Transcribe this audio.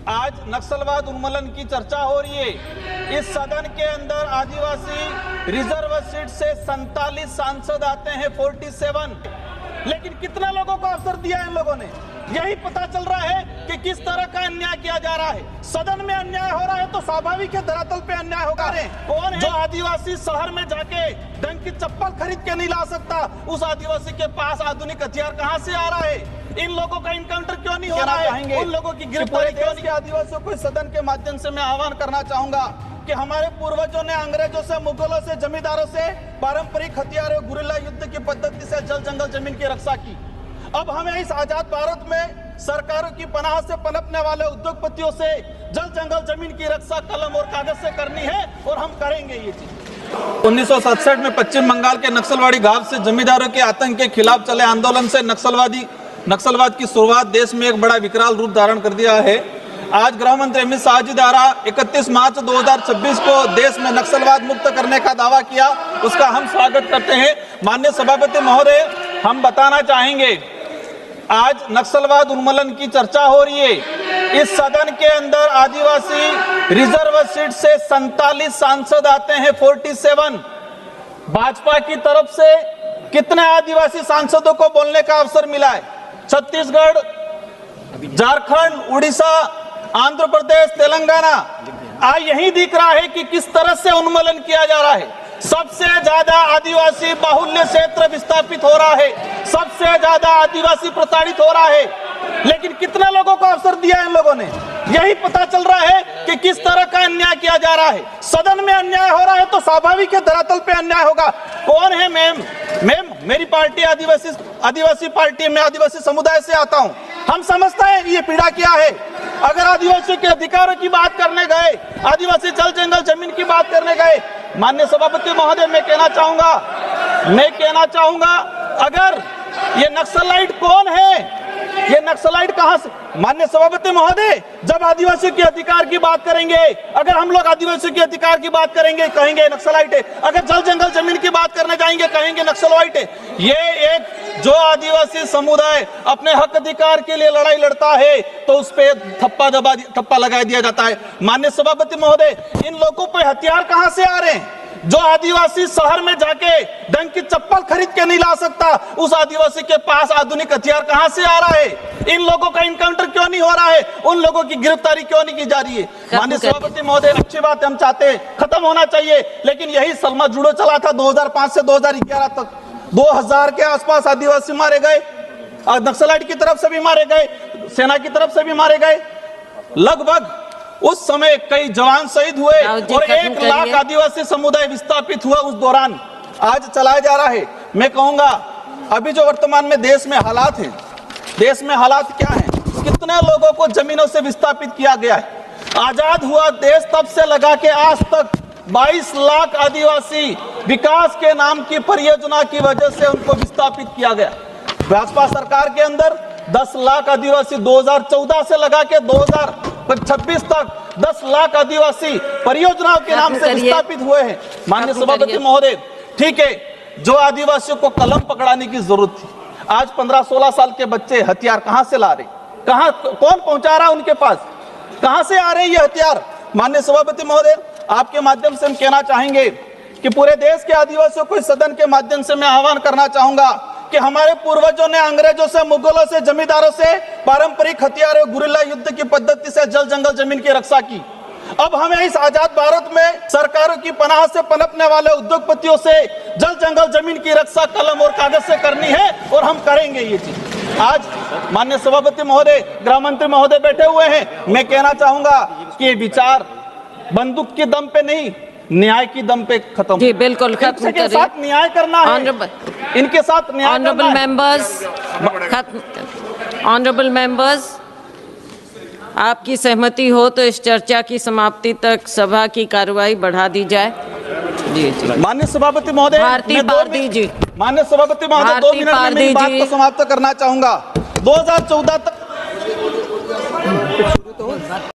आज नक्सलवाद उन्मूलन की चर्चा हो रही है। इस सदन के अंदर आदिवासी रिजर्व सीट से 47 सांसद आते हैं, 47, लेकिन कितने लोगों को अवसर दिया इन लोगों ने? यही पता चल रहा है कि किस तरह का अन्याय किया जा रहा है। सदन में अन्याय हो रहा है तो स्वाभाविक है धरातल पे अन्याय होगा। कौन है जो आदिवासी शहर में जाके ढंग की चप्पल खरीद के नहीं ला सकता? उस आदिवासी के पास आधुनिक हथियार कहां से आ रहा है? इन लोगों का इनकाउंटर क्यों नहीं हो रहा है? उन लोगों की गिरफ्तारी क्यों नहीं? आदिवासियों को सदन के माध्यम से मैं आह्वान करना चाहूंगा कि हमारे पूर्वजों ने अंग्रेजों से, मुगलों से, जमींदारों से पारंपरिक हथियारों, गुरिल्ला युद्ध की पद्धति से जल जंगल जमीन की रक्षा की। अब हमें इस आजाद भारत में सरकारों की पनाह से पनपने वाले उद्योगपतियों से जल जंगल जमीन की रक्षा कलम और कागज से करनी है, और हम करेंगे ये चीज। 1967 में पश्चिम बंगाल के नक्सलवाड़ी घाव से जमींदारों के आतंक के खिलाफ चले आंदोलन से नक्सलवाद की शुरुआत देश में एक बड़ा विकराल रूप धारण कर दिया है। आज गृह मंत्री अमित शाह जी द्वारा 31 मार्च 2026 को देश में नक्सलवाद मुक्त करने का दावा किया, उसका हम स्वागत करते हैं। माननीय सभापति महोदय, हम बताना चाहेंगे, आज नक्सलवाद उन्मूलन की चर्चा हो रही है। इस सदन के अंदर आदिवासी रिजर्व सीट से 47 सांसद आते हैं, 47। भाजपा की तरफ से कितने आदिवासी सांसदों को बोलने का अवसर मिला है? छत्तीसगढ़, झारखंड, उड़ीसा, आंध्र प्रदेश, तेलंगाना। आज यही दिख रहा है कि किस तरह से उन्मूलन किया जा रहा है। सबसे ज्यादा आदिवासी बाहुल्य क्षेत्र विस्थापित हो रहा है, सबसे ज्यादा आदिवासी प्रताड़ित हो रहा है, लेकिन कितने लोगों को अवसर दिया इन लोगों ने? यही पता चल रहा है कि किस तरह का अन्याय किया जा रहा है। सदन में अन्याय हो रहा है तो स्वाभाविक है धरातल पे अन्याय होगा। कौन है? मैम मेरी पार्टी आदिवासी पार्टी, मैं आदिवासी समुदाय से आता हूं। हम समझते हैं ये पीड़ा क्या है। अगर आदिवासियों के अधिकारों की बात करने गए, आदिवासी जल जंगल जमीन की बात करने गए, माननीय सभापति महोदय, मैं कहना चाहूंगा अगर ये नक्सलाइट कौन है, ये नक्सलाइट कहां से? माननीय सभापति महोदय, जब आदिवासियों के अधिकार की बात करेंगे, अगर हम लोग आदिवासियों के अधिकार की बात करेंगे, कहेंगे नक्सलाइट है। अगर जल जंगल जमीन की बात करने जाएंगे, कहेंगे नक्सलाइट है। ये एक जो आदिवासी समुदाय अपने हक अधिकार के लिए लड़ाई लड़ता है तो उस पे थप्पा लगा दिया जाता है। माननीय सभापति महोदय, इन लोगों पे हथियार कहां से आ रहे हैं? जो आदिवासी शहर में जाके ढंग की चप्पल खरीद के नहीं ला सकता, उस आदिवासी के पास आधुनिक हथियार कहां से आ रहा है? इन लोगों का इनकाउंटर क्यों नहीं हो रहा है? उन लोगों की गिरफ्तारी क्यों नहीं की जा रही है? माननीय सभापति महोदय, अच्छी बात है, हम चाहते हैं खत्म होना चाहिए, लेकिन यही सलमा जुड़ो चला था 2005 से 2011 तक। 2000 के आसपास आदिवासी मारे गए, नक्सलाइट की तरफ से भी मारे गए, सेना की तरफ से भी मारे गए। लगभग उस समय कई जवान शहीद हुए और 1 लाख आदिवासी समुदाय विस्थापित हुआ उस दौरान। आज चलाया जा रहा है। मैं कहूंगा अभी जो वर्तमान में देश में हालात हैं, देश में हालात क्या हैं? कितने लोगों को जमीनों से विस्थापित किया गया है। आजाद हुआ देश तब से लगा के आज तक 22 लाख आदिवासी विकास के नाम की परियोजना की वजह से उनको विस्थापित किया गया। भाजपा सरकार के अंदर 10 लाख आदिवासी 2014 से लगा के 2026 तक 10 लाख आदिवासी परियोजनाओं के नाम से विस्थापित हुए हैं। माननीय सभापति महोदय, ठीक है, जो आदिवासियों को कलम पकड़ाने की जरूरत थी, आज 15-16 साल के बच्चे हथियार कहां से ला रहे? कौन पहुंचा रहा है उनके पास? कहां से आ रहे हैं ये हथियार? माननीय सभापति महोदय, आपके माध्यम से हम कहना चाहेंगे कि पूरे देश के आदिवासियों को इस सदन के माध्यम से मैं आह्वान करना चाहूंगा कि हमारे पूर्वजों ने अंग्रेजों से, मुगलों से, जमींदारों से पारंपरिक हथियारों, गुरिल्ला युद्ध की पद्धति से जल जंगल जमीन की रक्षा की। अब हमें इस आजाद भारत में सरकारों की पनाह से पनपने वाले उद्योगपतियों से जल जंगल जमीन की रक्षा कलम और कागज से करनी है, और हम करेंगे ये चीज। आज माननीय सभापति महोदय, गृह मंत्री महोदय बैठे हुए हैं। मैं कहना चाहूंगा कि ये विचार बंदूक के दम पे नहीं, न्याय की दम पे खत्म। जी बिल्कुल खत्म इनके साथ न्याय करना है, इनके साथ न्याय ऑनरेबल मेंबर्स, ऑनरेबल मेंबर्स, आपकी सहमति हो तो इस चर्चा की समाप्ति तक सभा की कार्रवाई बढ़ा दी जाए। जी जी माननीय सभापति महोदय, माननीय सभापति महोदय, 2 मिनट में मेरी बात को समाप्त करना चाहूंगा। 2014 तक